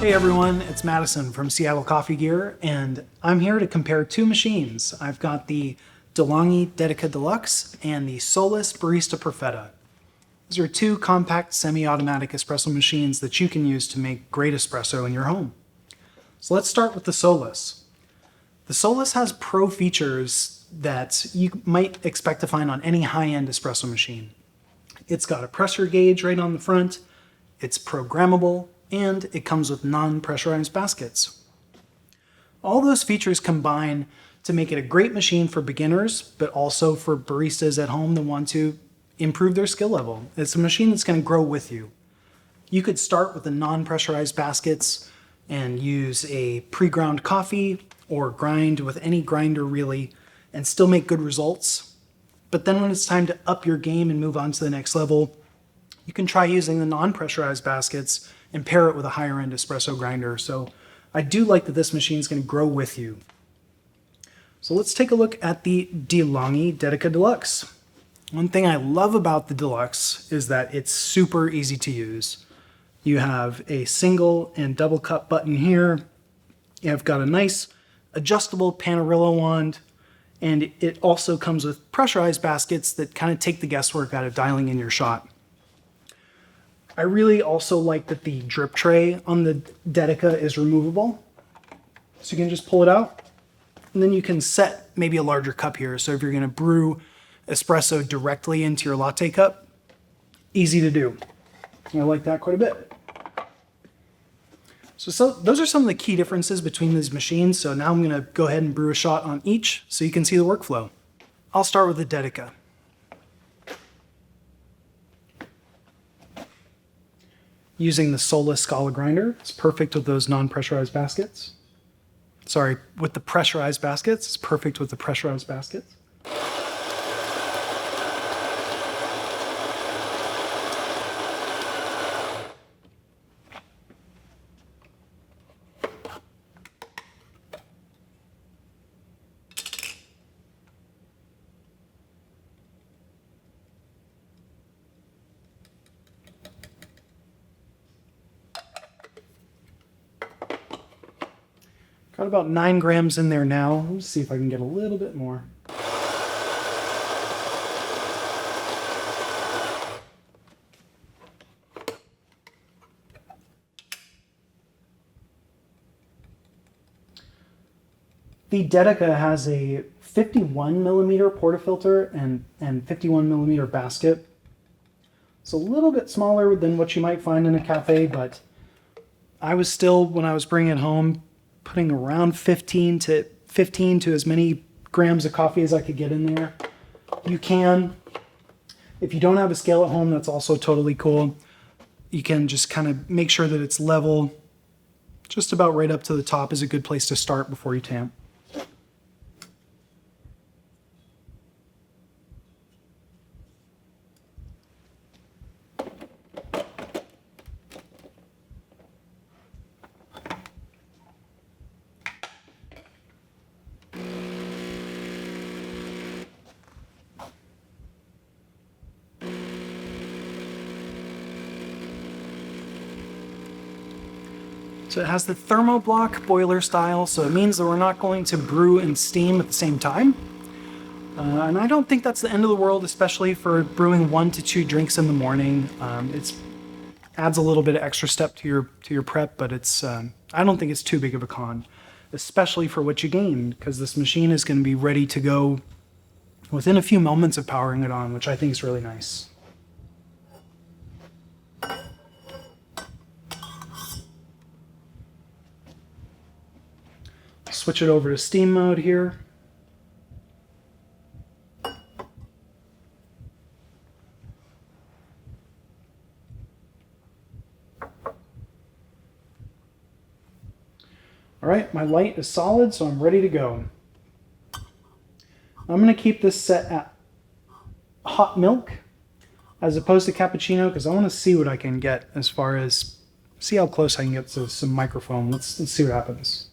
Hey everyone, it's Madison from Seattle Coffee Gear, and I'm here to compare two machines. I've got the Delonghi Dedica Deluxe and the Solis Barista Perfetta. These are two compact semi-automatic espresso machines that you can use to make great espresso in your home. So let's start with the Solis. The Solis has pro features that you might expect to find on any high-end espresso machine. It's got a pressure gauge right on the front, it's programmable, and it comes with non-pressurized baskets. All those features combine to make it a great machine for beginners, but also for baristas at home that want to improve their skill level. It's a machine that's going to grow with you. You could start with the non-pressurized baskets and use a pre-ground coffee or grind with any grinder really and still make good results. But then when it's time to up your game and move on to the next level, you can try using the non-pressurized baskets and pair it with a higher end espresso grinder. So I do like that this machine is going to grow with you. So let's take a look at the Delonghi Dedica Deluxe. One thing I love about the Deluxe is that it's super easy to use. You have a single and double cup button here. You've got a nice adjustable Panarillo wand, and it also comes with pressurized baskets that kind of take the guesswork out of dialing in your shot. I really also like that the drip tray on the Dedica is removable. So you can just pull it out, and then you can set maybe a larger cup here. So if you're going to brew espresso directly into your latte cup, easy to do. I like that quite a bit. So those are some of the key differences between these machines. So now I'm going to go ahead and brew a shot on each so you can see the workflow. I'll start with the Dedica. Using the Solis Scala grinder, it's perfect with those non-pressurized baskets. Sorry, with the pressurized baskets, it's perfect with the pressurized baskets. Got about 9 grams in there now. Let's see if I can get a little bit more. The Dedica has a 51 millimeter portafilter and 51 millimeter basket. It's a little bit smaller than what you might find in a cafe, but I was still, when I was bringing it home, putting around 15 to as many grams of coffee as I could get in there. You can, if you don't have a scale at home, that's also totally cool. You can just kind of make sure that it's level. Just about right up to the top is a good place to start before you tamp. So it has the thermoblock boiler style, so it means that we're not going to brew and steam at the same time. And I don't think that's the end of the world, especially for brewing 1 to 2 drinks in the morning. It adds a little bit of extra step to your prep, but it's I don't think it's too big of a con, especially for what you gain, because this machine is going to be ready to go within a few moments of powering it on, which I think is really nice. Switch it over to steam mode here. All right, my light is solid, so I'm ready to go. I'm going to keep this set at hot milk as opposed to cappuccino because I want to see what I can get as far as, see how close I can get to some microfoam. Let's see what happens.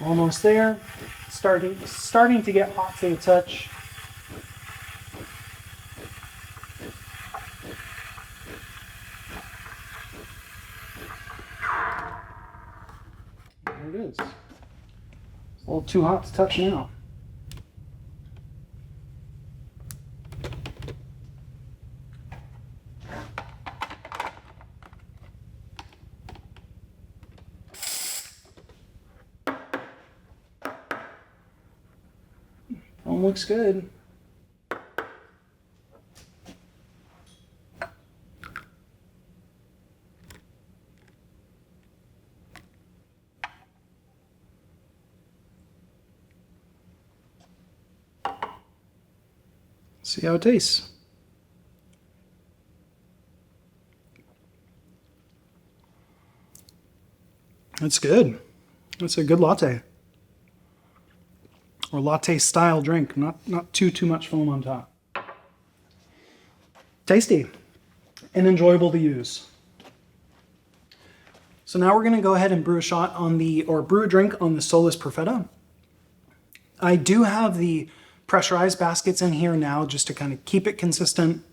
Almost there. Starting to get hot to the touch. There it is. It's a little too hot to touch now. Foam looks good. See how it tastes. It's good. It's a good latte. Or latte style drink, not too much foam on top. Tasty and enjoyable to use. So now we're gonna go ahead and brew a shot on brew a drink on the Solis Perfetta. I do have the pressurized baskets in here now just to kind of keep it consistent.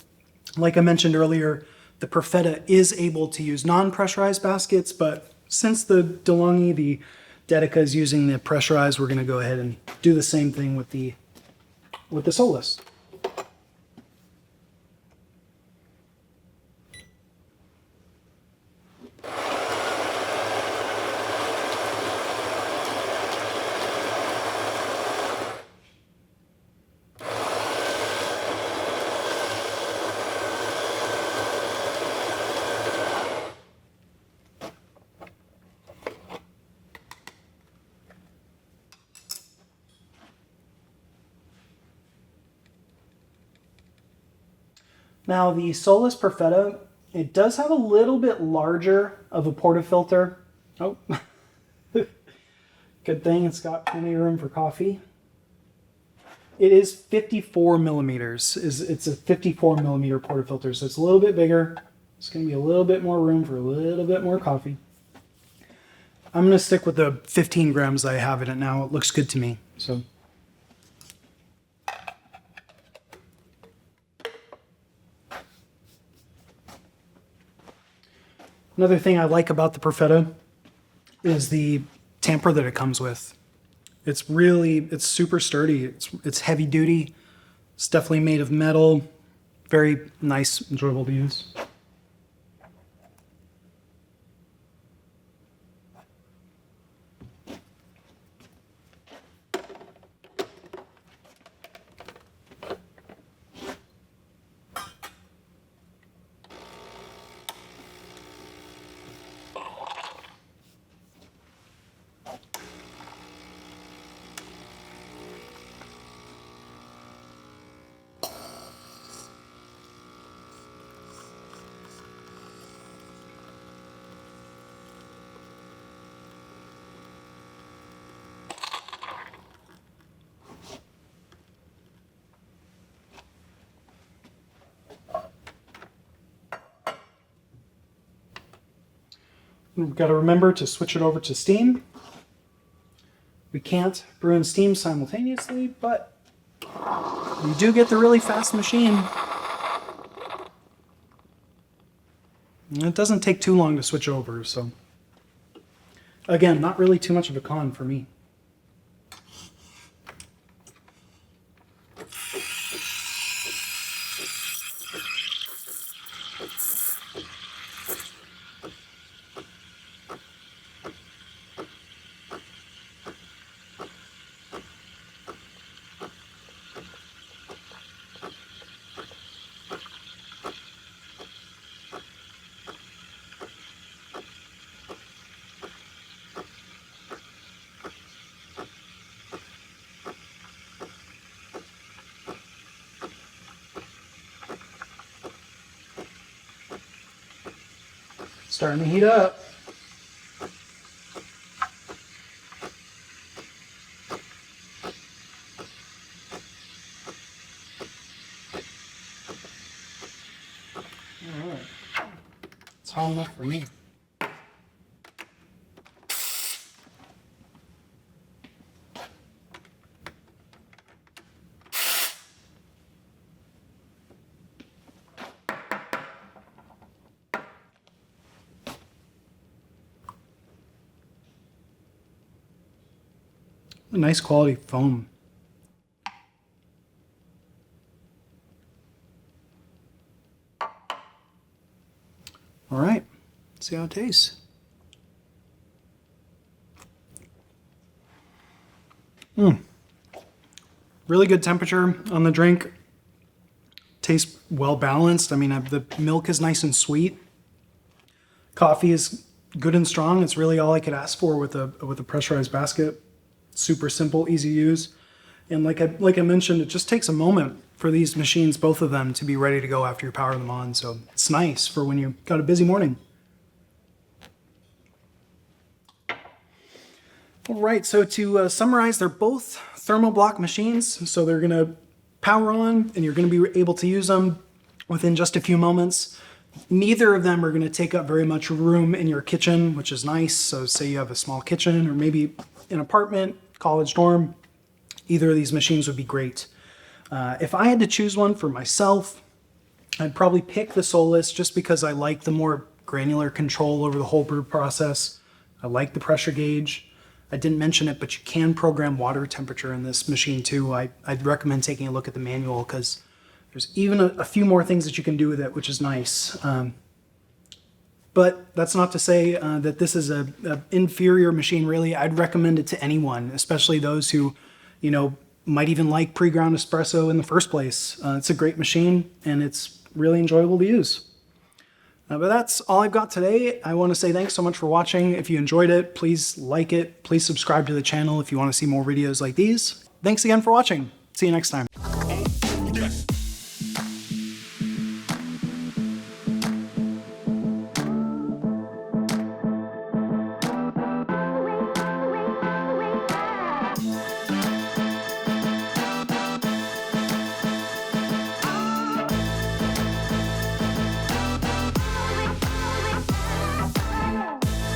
Like I mentioned earlier, the Perfetta is able to use non-pressurized baskets, but since the Delonghi, the Dedica is using the pressurized, we're going to go ahead and do the same thing with the Solis. Now the Solis Perfetta, it does have a little bit larger of a portafilter. Oh, good thing it's got plenty of room for coffee. It is 54 millimeters. It's a 54 millimeter portafilter, so it's a little bit bigger. It's going to be a little bit more room for a little bit more coffee. I'm going to stick with the 15 grams I have in it now. It looks good to me. So. Another thing I like about the Perfetta is the tamper that it comes with. It's super sturdy. It's heavy duty. It's definitely made of metal. Very nice, enjoyable to use. We've got to remember to switch it over to steam. We can't brew and steam simultaneously, but you do get the really fast machine. And it doesn't take too long to switch over, so again, not really too much of a con for me. Starting to heat up. All right. It's hot enough for me. A nice quality foam. All right, let's see how it tastes. Really good temperature on the drink. Tastes well balanced. I mean, the milk is nice and sweet. Coffee is good and strong. It's really all I could ask for with a pressurized basket. Super simple, easy to use. And like I mentioned, it just takes a moment for these machines, both of them, to be ready to go after you power them on. So it's nice for when you've got a busy morning. All right, so to summarize, they're both thermoblock machines. So they're gonna power on and you're gonna be able to use them within just a few moments. Neither of them are gonna take up very much room in your kitchen, which is nice. So say you have a small kitchen or maybe an apartment, college dorm, either of these machines would be great. If I had to choose one for myself, I'd probably pick the Solis just because I like the more granular control over the whole brew process. I like the pressure gauge. I didn't mention it, but you can program water temperature in this machine too. I'd recommend taking a look at the manual because there's even a few more things that you can do with it, which is nice. But that's not to say that this is an inferior machine, really. I'd recommend it to anyone, especially those who, you know, might even like pre-ground espresso in the first place. It's a great machine and it's really enjoyable to use. But that's all I've got today. I want to say thanks so much for watching. If you enjoyed it, please like it. Please subscribe to the channel if you want to see more videos like these. Thanks again for watching. See you next time.